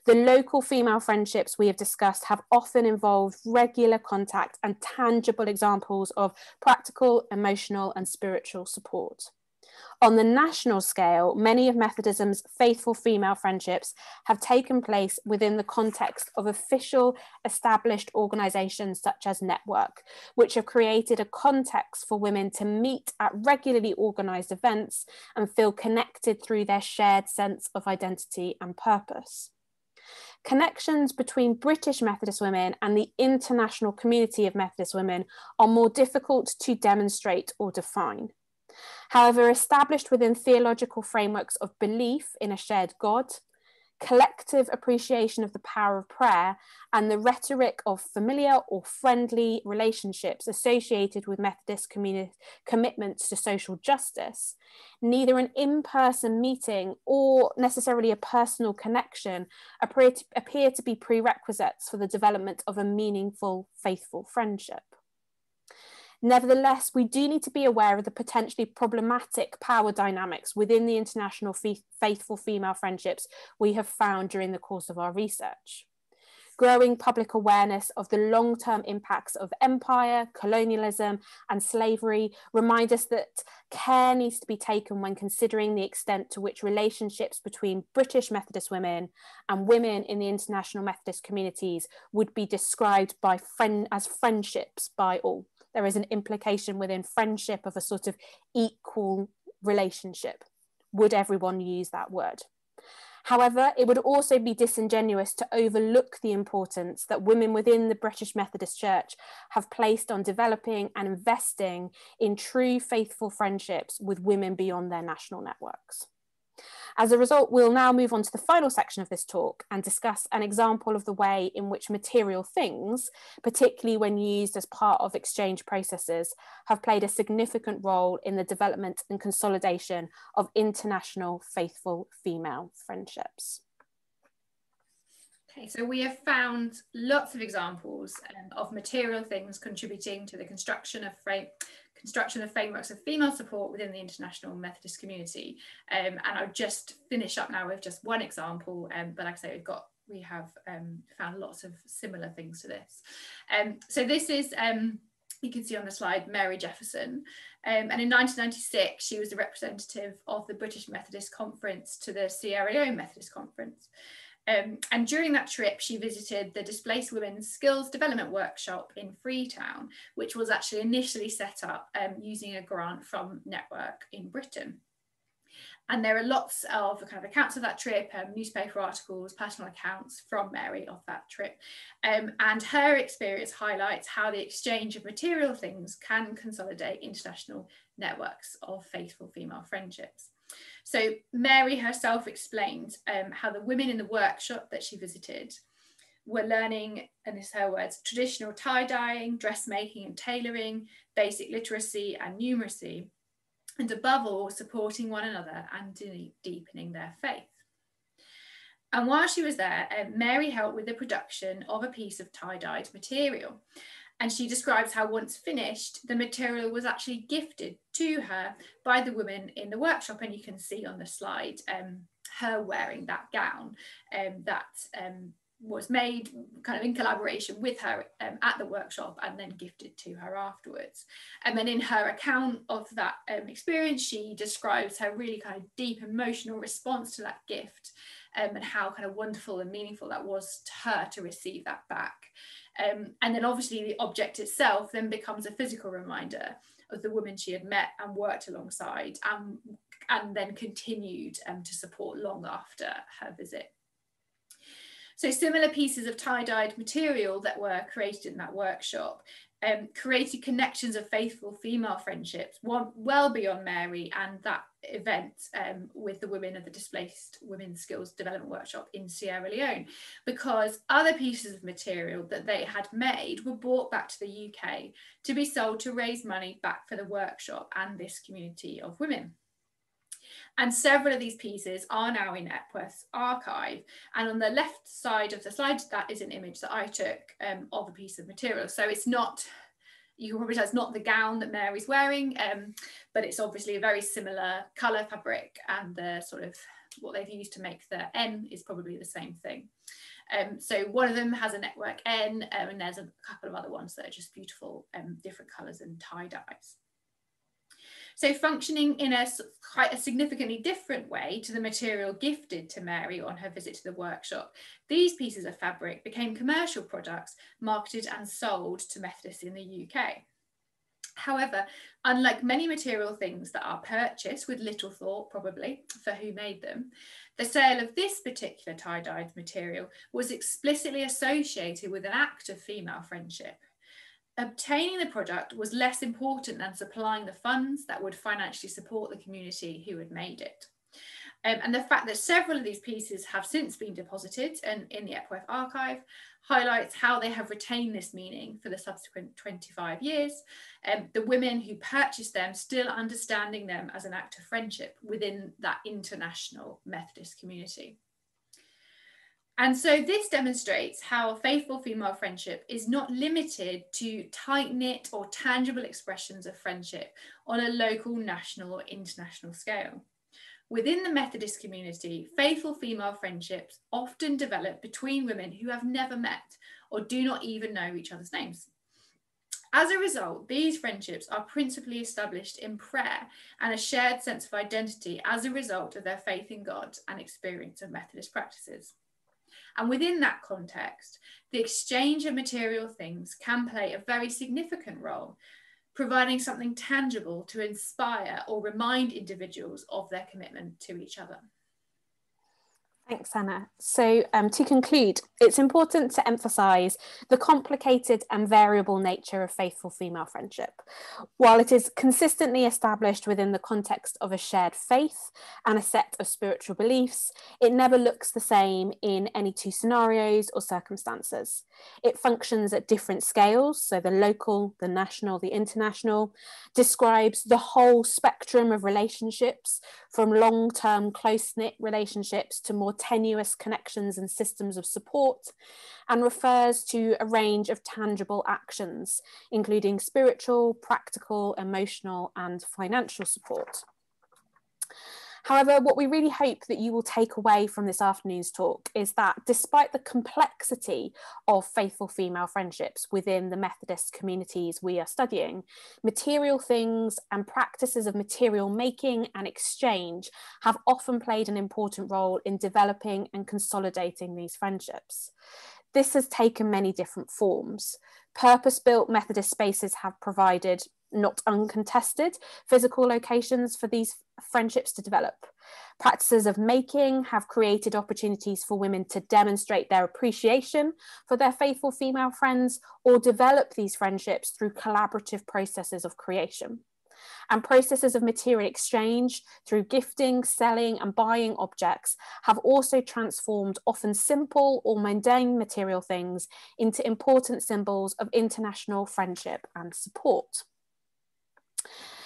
The local female friendships we have discussed have often involved regular contact and tangible examples of practical, emotional, and spiritual support. On the national scale, many of Methodism's faithful female friendships have taken place within the context of official established organisations such as Network, which have created a context for women to meet at regularly organised events and feel connected through their shared sense of identity and purpose. Connections between British Methodist women and the international community of Methodist women are more difficult to demonstrate or define. However, established within theological frameworks of belief in a shared God, collective appreciation of the power of prayer, and the rhetoric of familiar or friendly relationships associated with Methodist commitments to social justice, neither an in-person meeting or necessarily a personal connection appear to be prerequisites for the development of a meaningful, faithful friendship. Nevertheless, we do need to be aware of the potentially problematic power dynamics within the international faithful female friendships we have found during the course of our research. Growing public awareness of the long-term impacts of empire, colonialism, and slavery remind us that care needs to be taken when considering the extent to which relationships between British Methodist women and women in the international Methodist communities would be described as friendships by all. There is an implication within friendship of a sort of equal relationship. Would everyone use that word? However, it would also be disingenuous to overlook the importance that women within the British Methodist Church have placed on developing and investing in true faithful friendships with women beyond their national networks. As a result, we'll now move on to the final section of this talk and discuss an example of the way in which material things, particularly when used as part of exchange processes, have played a significant role in the development and consolidation of international faithful female friendships. Okay, so we have found lots of examples of material things contributing to the construction of frameworks of female support within the international Methodist community. And I'll just finish up now with just one example, but like I say, we have found lots of similar things to this. So this is you can see on the slide Mary Jefferson. And in 1996, she was the representative of the British Methodist Conference to the Sierra Leone Methodist Conference. And during that trip, she visited the Displaced Women's Skills Development Workshop in Freetown, which was actually initially set up using a grant from Network in Britain. And there are lots of kind of accounts of that trip, newspaper articles, personal accounts from Mary of that trip. And her experience highlights how the exchange of material things can consolidate international networks of faithful female friendships. So Mary herself explained how the women in the workshop that she visited were learning, and this is her words, traditional tie-dyeing, dressmaking and tailoring, basic literacy and numeracy, and above all, supporting one another and deepening their faith. And while she was there, Mary helped with the production of a piece of tie-dyed material. And she describes how once finished, the material was actually gifted to her by the women in the workshop. And you can see on the slide her wearing that gown that was made kind of in collaboration with her at the workshop and then gifted to her afterwards. And then in her account of that experience, she describes her really kind of deep emotional response to that gift and how kind of wonderful and meaningful that was to her to receive that back. And then obviously the object itself then becomes a physical reminder of the women she had met and worked alongside and then continued to support long after her visit. So similar pieces of tie-dyed material that were created in that workshop created connections of faithful female friendships well beyond Mary and that event with the women of the Displaced Women's Skills Development Workshop in Sierra Leone, because other pieces of material that they had made were brought back to the UK to be sold to raise money back for the workshop and this community of women. And several of these pieces are now in Epworth's archive. And on the left side of the slide, that is an image that I took of a piece of material. So it's not, you can probably tell it's not the gown that Mary's wearing, but it's obviously a very similar colour fabric, and the sort of what they've used to make the N is probably the same thing. So one of them has a network N, and there's a couple of other ones that are just beautiful different colours and tie-dyes. So functioning in quite a significantly different way to the material gifted to Mary on her visit to the workshop, these pieces of fabric became commercial products marketed and sold to Methodists in the UK. However, unlike many material things that are purchased with little thought, probably, for who made them, the sale of this particular tie-dyed material was explicitly associated with an act of female friendship. Obtaining the product was less important than supplying the funds that would financially support the community who had made it. And the fact that several of these pieces have since been deposited in the Epworth archive highlights how they have retained this meaning for the subsequent 25 years. The women who purchased them still understanding them as an act of friendship within that international Methodist community. And so this demonstrates how faithful female friendship is not limited to tight-knit or tangible expressions of friendship on a local, national or international scale. Within the Methodist community, faithful female friendships often develop between women who have never met or do not even know each other's names. As a result, these friendships are principally established in prayer and a shared sense of identity as a result of their faith in God and experience of Methodist practices. And within that context, the exchange of material things can play a very significant role, providing something tangible to inspire or remind individuals of their commitment to each other. Thanks, Anna. So to conclude, it's important to emphasise the complicated and variable nature of faithful female friendship. While it is consistently established within the context of a shared faith and a set of spiritual beliefs, it never looks the same in any two scenarios or circumstances. It functions at different scales, so the local, the national, the international, describes the whole spectrum of relationships, from long-term close-knit relationships to more tenuous connections and systems of support, and refers to a range of tangible actions, including spiritual, practical, emotional, and financial support. However, what we really hope that you will take away from this afternoon's talk is that despite the complexity of faithful female friendships within the Methodist communities we are studying, material things and practices of material making and exchange have often played an important role in developing and consolidating these friendships. This has taken many different forms. Purpose-built Methodist spaces have provided not uncontested physical locations for these friendships to develop. Practices of making have created opportunities for women to demonstrate their appreciation for their faithful female friends or develop these friendships through collaborative processes of creation. And processes of material exchange through gifting, selling and buying objects have also transformed often simple or mundane material things into important symbols of international friendship and support.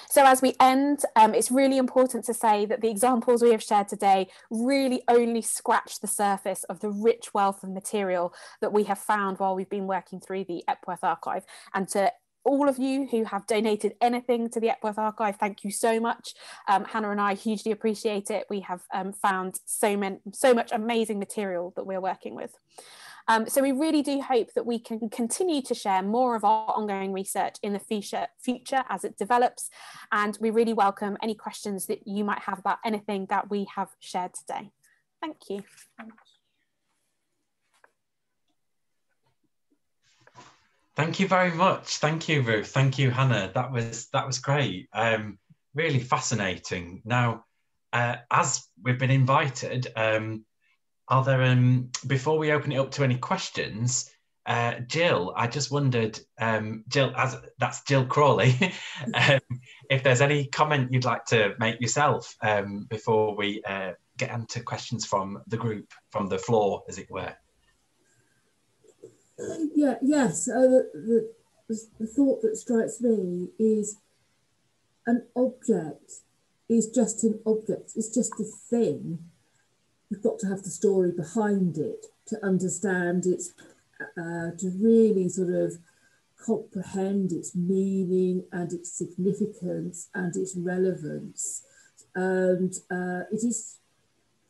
So as we end, it's really important to say that the examples we have shared today really only scratch the surface of the rich wealth of material that we have found while we've been working through the Epworth Archive. And to all of you who have donated anything to the Epworth Archive, thank you so much. Hannah and I hugely appreciate it. We have found so much amazing material that we're working with. So we really do hope that we can continue to share more of our ongoing research in the future as it develops, and we really welcome any questions that you might have about anything that we have shared today. Thank you. Thank you very much. Thank you, Ruth. Thank you, Hannah. That was great. Really fascinating. Now, as we've been invited, are there, before we open it up to any questions, Jill, I just wondered, Jill, that's Jill Crawley, if there's any comment you'd like to make yourself before we get into questions from the group, from the floor, as it were. Yes. The thought that strikes me is an object is just an object. It's just a thing. You've got to have the story behind it to understand its, to really sort of comprehend its meaning and its significance and its relevance. And it is,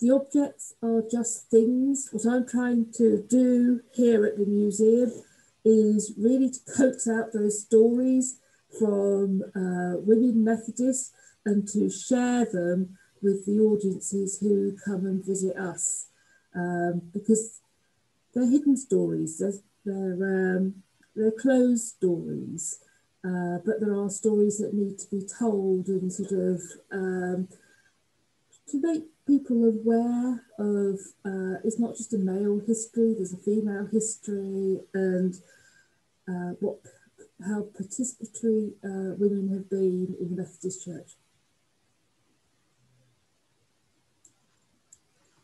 the objects are just things. What I'm trying to do here at the museum is really to coax out those stories from women Methodists and to share them with the audiences who come and visit us, because they're hidden stories, they're closed stories, but there are stories that need to be told and sort of to make people aware of it's not just a male history, there's a female history, and how participatory women have been in the Methodist Church.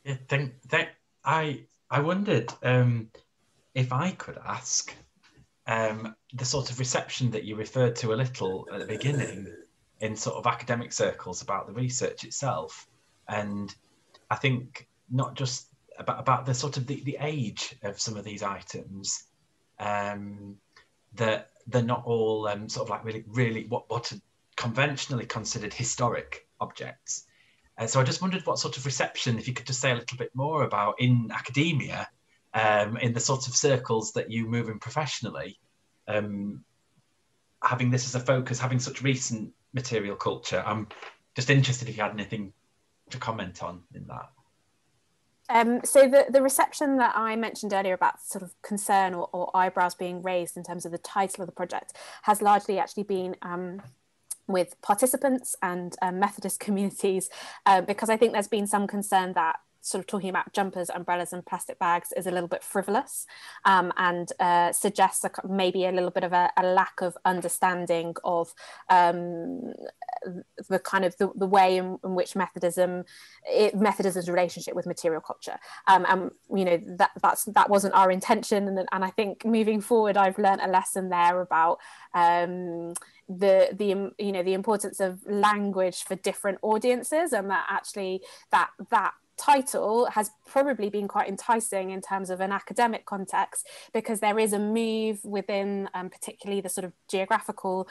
Yeah, I wondered if I could ask the sort of reception that you referred to a little at the beginning in sort of academic circles about the research itself, and I think not just about the sort of the age of some of these items, that they're not all sort of like really what are conventionally considered historic objects. So I just wondered what sort of reception, if you could just say a little bit more about in academia, in the sort of circles that you move in professionally, having this as a focus, having such recent material culture. I'm just interested if you had anything to comment on in that. So the reception that I mentioned earlier about sort of concern or eyebrows being raised in terms of the title of the project has largely actually been with participants and Methodist communities, because I think there's been some concern that sort of talking about jumpers, umbrellas and plastic bags is a little bit frivolous, and suggests maybe a little bit of a lack of understanding of the kind of the way in which Methodism's relationship with material culture, and you know that wasn't our intention, and I think moving forward I've learned a lesson there about the importance of language for different audiences, and that actually that title has probably been quite enticing in terms of an academic context, because there is a move within particularly the sort of geographical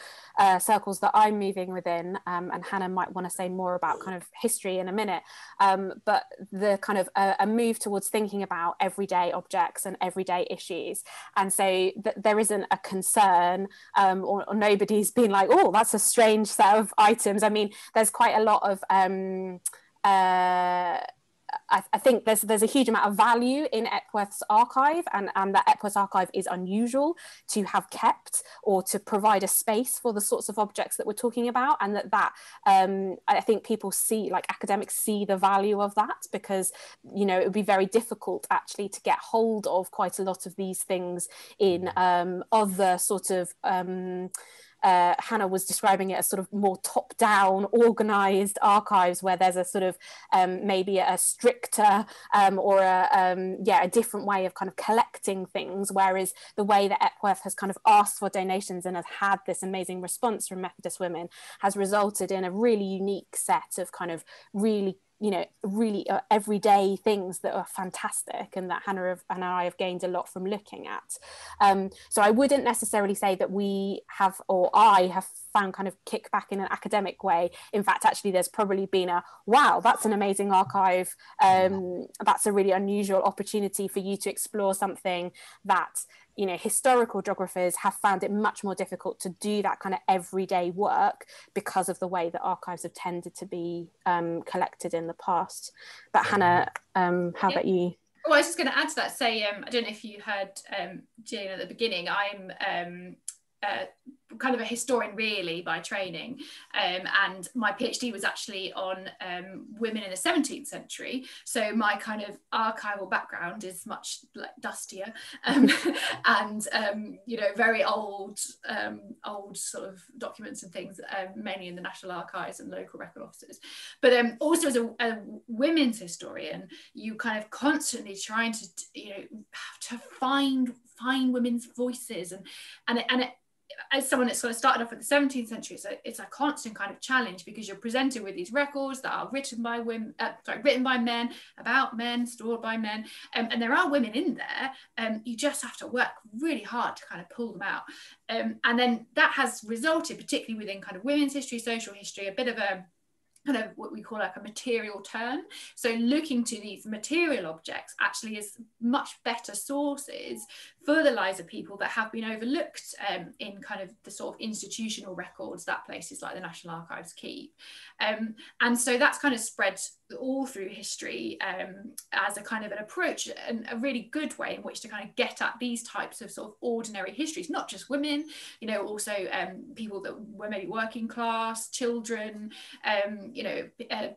circles that I'm moving within, and Hannah might want to say more about kind of history in a minute, but the kind of a move towards thinking about everyday objects and everyday issues. And so there isn't a concern, or nobody's been like, oh, that's a strange set of items. I mean, there's quite a lot of I think there's a huge amount of value in Epworth's archive, and that Epworth's archive is unusual to have kept, or to provide a space for the sorts of objects that we're talking about, and that I think people see, like academics see the value of that, because, you know, it would be very difficult actually to get hold of quite a lot of these things in other sort of Hannah was describing it as sort of more top-down, organised archives, where there's a sort of maybe a stricter or a different way of kind of collecting things, whereas the way that Epworth has kind of asked for donations and has had this amazing response from Methodist women has resulted in a really unique set of kind of really, you know, really everyday things that are fantastic, and that Hannah and I have gained a lot from looking at. So I wouldn't necessarily say that we have, or I have found kind of kickback in an academic way. In fact, actually, there's probably been a, wow, that's an amazing archive. That's a really unusual opportunity for you to explore something that, you know, historical geographers have found it much more difficult to do that kind of everyday work because of the way that archives have tended to be collected in the past. But Hannah, how about you? Well, I was just going to add to that, say, I don't know if you heard Jane at the beginning, I'm kind of a historian really by training, and my PhD was actually on women in the 17th century, so my kind of archival background is much like dustier, and you know, very old sort of documents and things, mainly in the National Archives and local record offices. But also as a women's historian, you kind of constantly trying to, you know, to find women's voices, and it, as someone that's sort of started off in the 17th century, it's a constant kind of challenge, because you're presented with these records that are written by women, written by men, about men, stored by men, and there are women in there. You just have to work really hard to kind of pull them out, and then that has resulted, particularly within kind of women's history, social history, a bit of a kind of what we call like a material turn. So looking to these material objects actually is much better sources for the lives of people that have been overlooked in kind of the sort of institutional records that places like the National Archives keep. And so that's kind of spread all through history as a kind of an approach, and a really good way in which to kind of get at these types of sort of ordinary histories, not just women, you know, also people that were maybe working class, children, you know,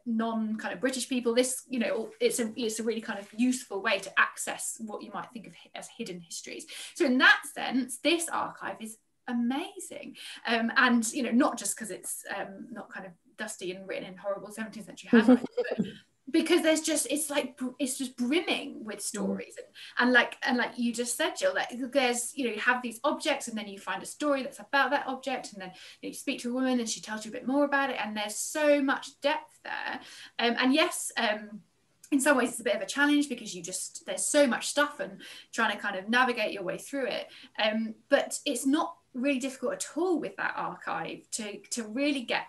non kind of British people. This, you know, it's a really kind of useful way to access what you might think of as hidden histories. So in that sense, this archive is amazing, and you know, not just because it's not kind of dusty and written in horrible 17th century handwriting, but because there's just, it's just brimming with stories, and like you just said, Jill, that there's, you know, you have these objects, and then you find a story that's about that object, and then you speak to a woman and she tells you a bit more about it, and there's so much depth there, and yes, in some ways it's a bit of a challenge, because there's so much stuff and trying to kind of navigate your way through it, but it's not really difficult at all with that archive to really get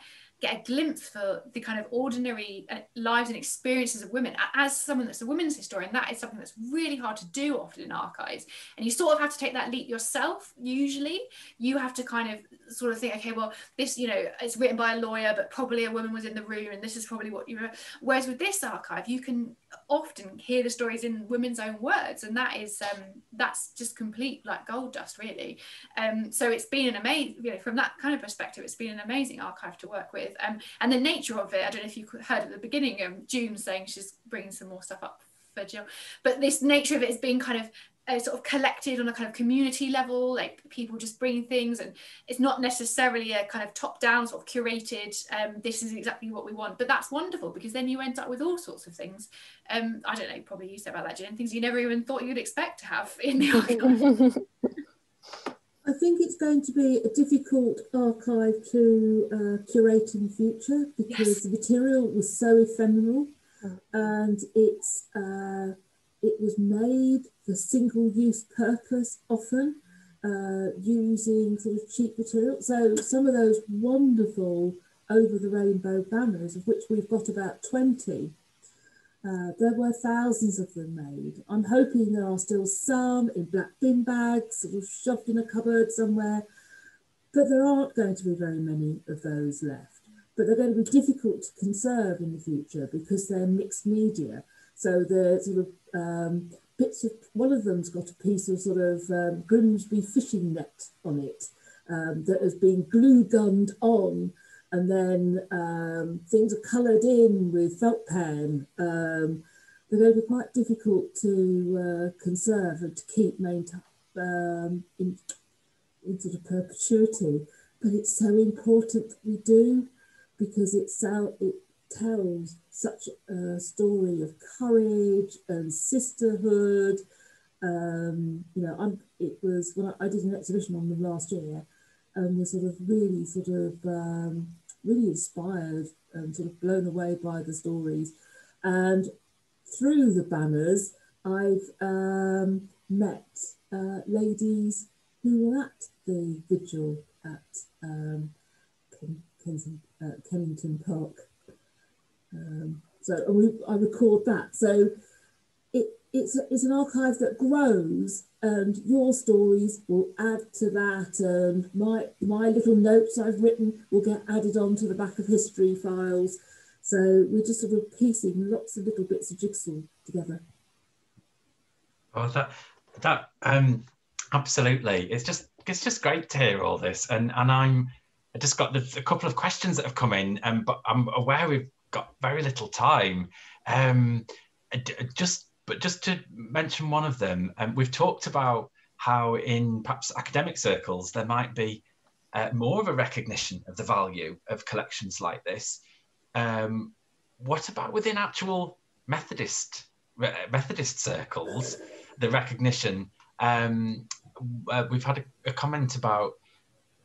a glimpse for the kind of ordinary lives and experiences of women. As someone that's a women's historian, that is something that's really hard to do often in archives, and you sort of have to take that leap yourself. Usually you have to kind of sort of think, okay, well, this, you know, it's written by a lawyer, but probably a woman was in the room, and this is probably what you were. Whereas with this archive, you can often hear the stories in women's own words, and that is that's just complete like gold dust, really. So it's been an amazing, you know, from that kind of perspective, it's been an amazing archive to work with. And the nature of it, I don't know if you heard at the beginning, June saying she's bringing some more stuff up for Jill, but this nature of it is being kind of sort of collected on a kind of community level, like people just bringing things, and it's not necessarily a kind of top-down sort of curated, this is exactly what we want, but that's wonderful, because then you end up with all sorts of things. I don't know, probably you said about that, Jen, things you never even thought you'd expect to have in the archive. I think it's going to be a difficult archive to curate in the future, because the material was so ephemeral. and it was made for single-use purpose often, using sort of cheap material. So some of those wonderful over-the-rainbow banners, of which we've got about 20, there were thousands of them made. I'm hoping there are still some in black bin bags, sort of shoved in a cupboard somewhere, but there aren't going to be very many of those left. But they're going to be difficult to conserve in the future because they're mixed media. So the sort of bits of, one of them's got a piece of sort of Grimsby fishing net on it that has been glue gunned on, and then things are coloured in with felt pen. They're going to be quite difficult to conserve and to keep maintained in sort of perpetuity. But it's so important that we do, because it tells such a story of courage and sisterhood. You know, it was when I did an exhibition on them last year, and was sort of really really inspired and sort of blown away by the stories. And through the banners, I've met ladies who were at the vigil at Kennington Park. I record that. So it's an archive that grows, and your stories will add to that, and my little notes I've written will get added on to the back of history files. So we're just sort of piecing lots of little bits of jigsaw together. Oh, that absolutely. It's just great to hear all this, and I just got a couple of questions that have come in, but I'm aware we've got very little time. Just to mention one of them, we've talked about how in perhaps academic circles there might be more of a recognition of the value of collections like this. What about within actual Methodist circles, the recognition? We've had a comment about,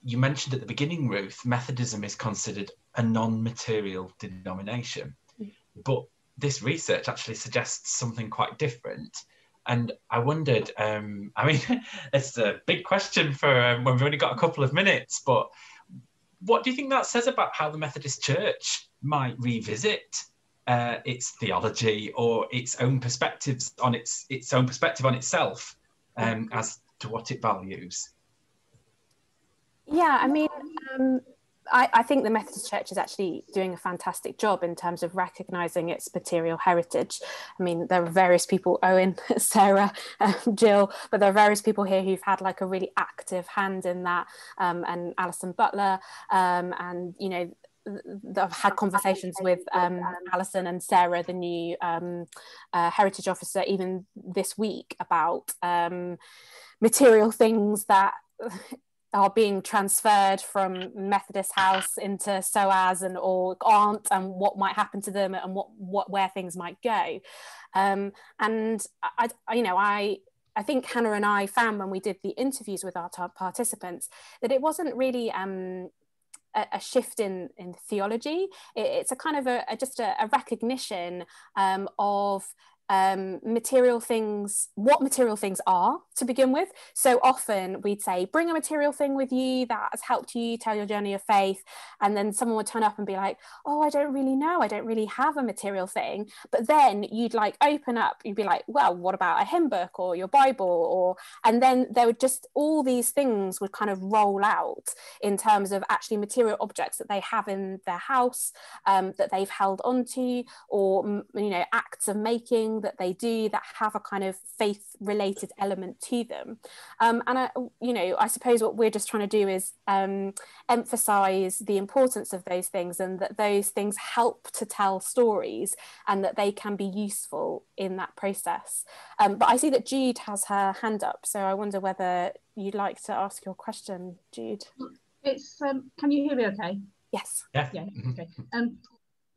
you mentioned at the beginning, Ruth, Methodism is considered a non-material denomination, but this research actually suggests something quite different. And I wondered, I mean, it's a big question for when we've only got a couple of minutes, but what do you think that says about how the Methodist Church might revisit its theology or its own perspectives on its own perspective on itself, as to what it values? Yeah, I mean, I think the Methodist Church is actually doing a fantastic job in terms of recognising its material heritage. I mean, there are various people, Owen, Sarah, Jill, but there are various people here who've had like a really active hand in that, and Alison Butler, and, you know, I've had conversations with Alison and Sarah, the new heritage officer, even this week about material things that are being transferred from Methodist House into SOAS or aren't, and what might happen to them, and where things might go. And I think Hannah and I found when we did the interviews with our participants that it wasn't really a shift in theology. It's a kind of just a recognition of material things, what material things are to begin with. So often we'd say, bring a material thing with you that has helped you tell your journey of faith, and then someone would turn up and be like, oh, I don't really know, I don't really have a material thing. But then you'd like open up, you'd be like, well, what about a hymn book or your Bible? And then there would just, all these things would kind of roll out in terms of actually material objects that they have in their house, that they've held onto, or, you know, acts of making that they do that have a kind of faith related element to them. And I suppose what we're just trying to do is emphasize the importance of those things, and that those things help to tell stories, and that they can be useful in that process. But I see that Jude has her hand up, so I wonder whether you'd like to ask your question, Jude. It's can you hear me okay? Yes. Yeah, okay.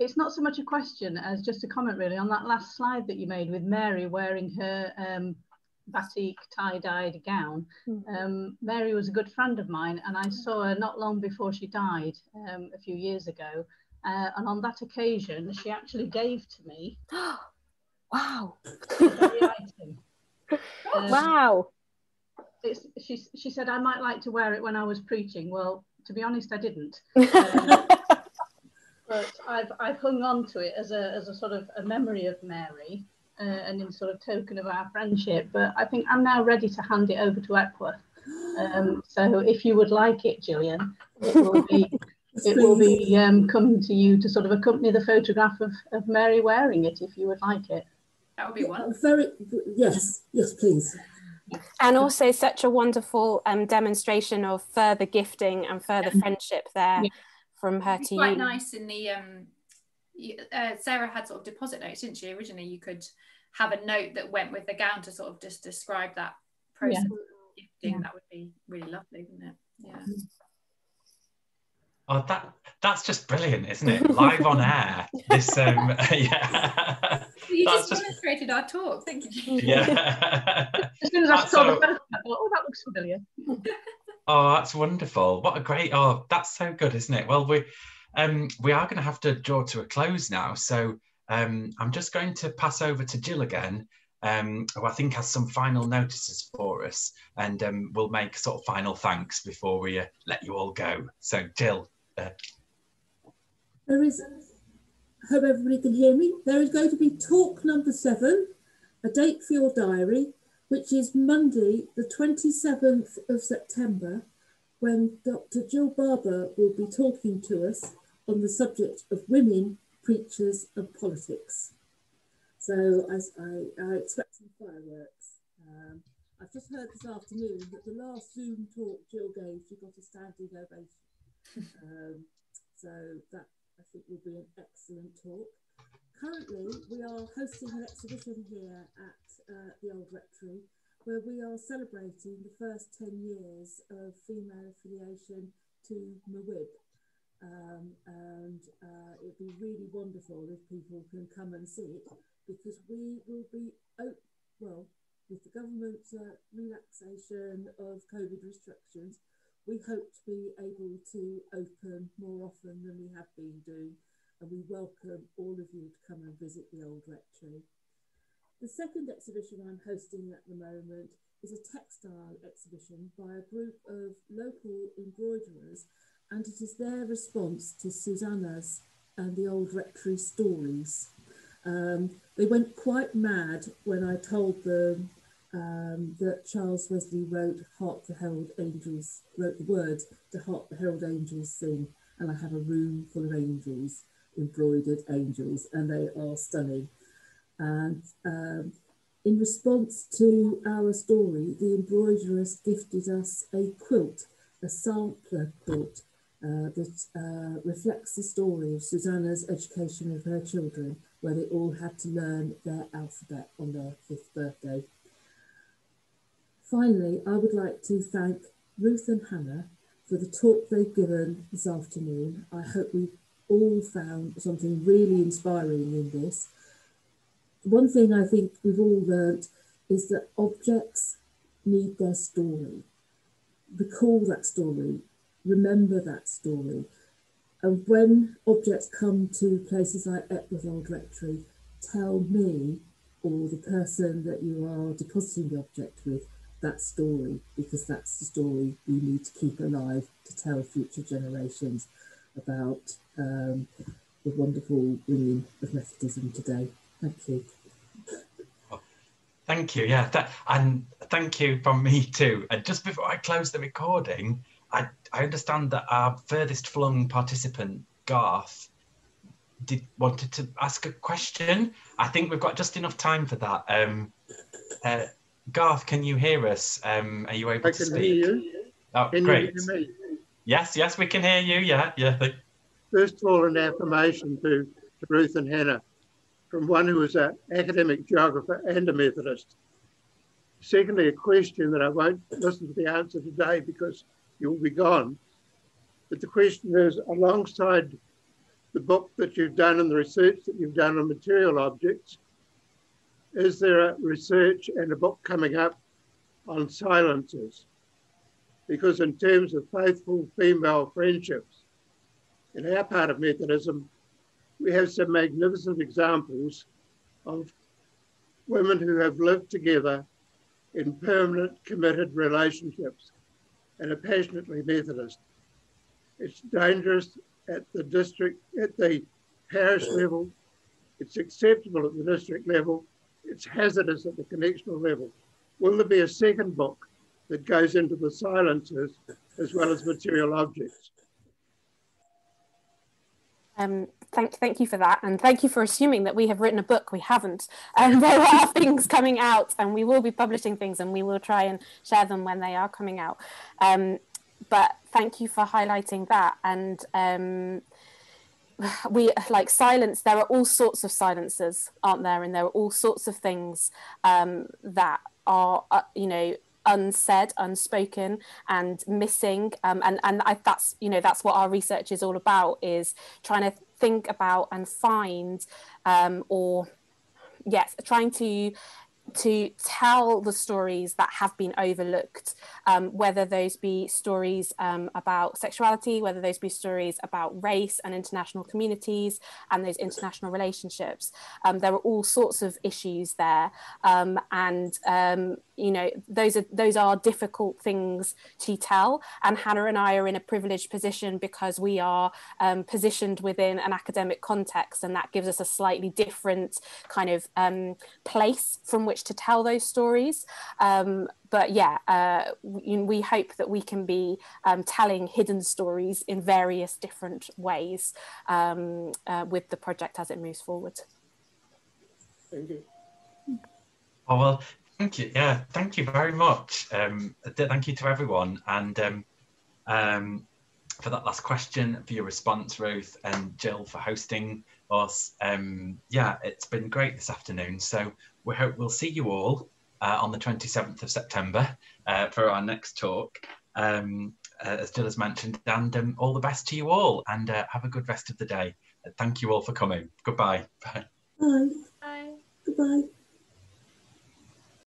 It's not so much a question as just a comment really on that last slide that you made with Mary wearing her batik tie-dyed gown. Mary was a good friend of mine, and I saw her not long before she died a few years ago, And on that occasion, she actually gave to me Wow. the very item. Wow. She said I might like to wear it when I was preaching. Well, to be honest, I didn't. But I've hung on to it as a sort of a memory of Mary, and in sort of token of our friendship. But I think I'm now ready to hand it over to Epworth. So if you would like it, Gillian, it will be coming to you to sort of accompany the photograph of Mary wearing it, if you would like it. That would be wonderful. Yes, please. And also such a wonderful demonstration of further gifting and further friendship there from her to you. Quite nice in the Sarah had sort of deposit notes, didn't she? Originally, you could have a note that went with the gown to sort of just describe that process of gifting. That would be really lovely, wouldn't it? Yeah. Oh, that's just brilliant, isn't it? Live on air. This yeah. You just demonstrated our talk. Thank you. Yeah. As soon as I saw the photo, I thought, oh, that looks familiar. Oh, that's wonderful. What a great, oh, that's so good, isn't it? Well, we are going to have to draw to a close now. So I'm just going to pass over to Jill again, who I think has some final notices for us, and we'll make sort of final thanks before we let you all go. So Jill. There is, I hope everybody can hear me. There is going to be talk number 7, a date for your diary, which is Monday, the 27th of September, when Dr. Jill Barber will be talking to us on the subject of women, preachers and politics. So I expect some fireworks. I've just heard this afternoon that the last Zoom talk Jill gave, she got a standing ovation. So that I think will be an excellent talk. Currently, we are hosting an exhibition here at the Old Rectory, where we are celebrating the first 10 years of female affiliation to MWIB. And it'd be really wonderful if people can come and see it, because we will be, well, with the government's relaxation of COVID restrictions, we hope to be able to open more often than we have been doing, and we welcome all of you to come and visit the Old Rectory. The second exhibition I'm hosting at the moment is a textile exhibition by a group of local embroiderers, and it is their response to Susanna's and the Old Rectory stories. They went quite mad when I told them that Charles Wesley wrote the words to Hark the Herald Angels Sing, and I have a room full of angels, embroidered angels, and they are stunning. And in response to our story, the embroideress gifted us a quilt, a sampler quilt, that reflects the story of Susanna's education of her children, where they all had to learn their alphabet on their 5th birthday. Finally, I would like to thank Ruth and Hannah for the talk they've given this afternoon. I hope we've all found something really inspiring in this. One thing I think we've all learnt is that objects need their story. Recall that story, remember that story. And when objects come to places like Epworth Old Rectory, tell me or the person that you are depositing the object with that story, because that's the story we need to keep alive to tell future generations about the wonderful women of Methodism today. Thank you. Thank you, yeah, and thank you from me too. And just before I close the recording, I understand that our furthest flung participant, Garth, wanted to ask a question. I think we've got just enough time for that. Garth, can you hear us? Are you able to speak? I can hear you. Oh, can great. You hear me? Yes, we can hear you, yeah. First of all, an affirmation to Ruth and Hannah, from one who is an academic geographer and a Methodist. Secondly, a question that I won't listen to the answer today because you'll be gone. But the question is, alongside the book that you've done and the research that you've done on material objects, is there a research and a book coming up on silencers? Because in terms of faithful female friendships, In our part of Methodism, we have some magnificent examples of women who have lived together in permanent, committed relationships and are passionately Methodist. It's dangerous at the parish level. It's acceptable at the district level. It's hazardous at the connectional level. Will there be a second book that goes into the silences as well as material objects? Thank you for that, and thank you for assuming that we have written a book. We haven't. There are things coming out, and we will be publishing things, and we will try and share them when they are coming out. But thank you for highlighting that. And we like silence. There are all sorts of silences, aren't there? And there are all sorts of things that are, unsaid, unspoken, and missing. That's what our research is all about, is trying to think about and find, trying to tell the stories that have been overlooked, whether those be stories about sexuality, whether those be stories about race and international communities and those international relationships. There are all sorts of issues there, those are difficult things to tell, and Hannah and I are in a privileged position because we are positioned within an academic context, and that gives us a slightly different kind of place from which to tell those stories. But yeah, we hope that we can be telling hidden stories in various different ways with the project as it moves forward. Thank you. Oh, well, thank you. Yeah, thank you very much. Thank you to everyone. And for that last question, for your response, Ruth, and Jill for hosting us. Yeah, it's been great this afternoon. So we hope we'll see you all on the 27th of September for our next talk, as Jill has mentioned, and all the best to you all, and have a good rest of the day. Thank you all for coming. Goodbye. Bye. Bye. Bye. Goodbye.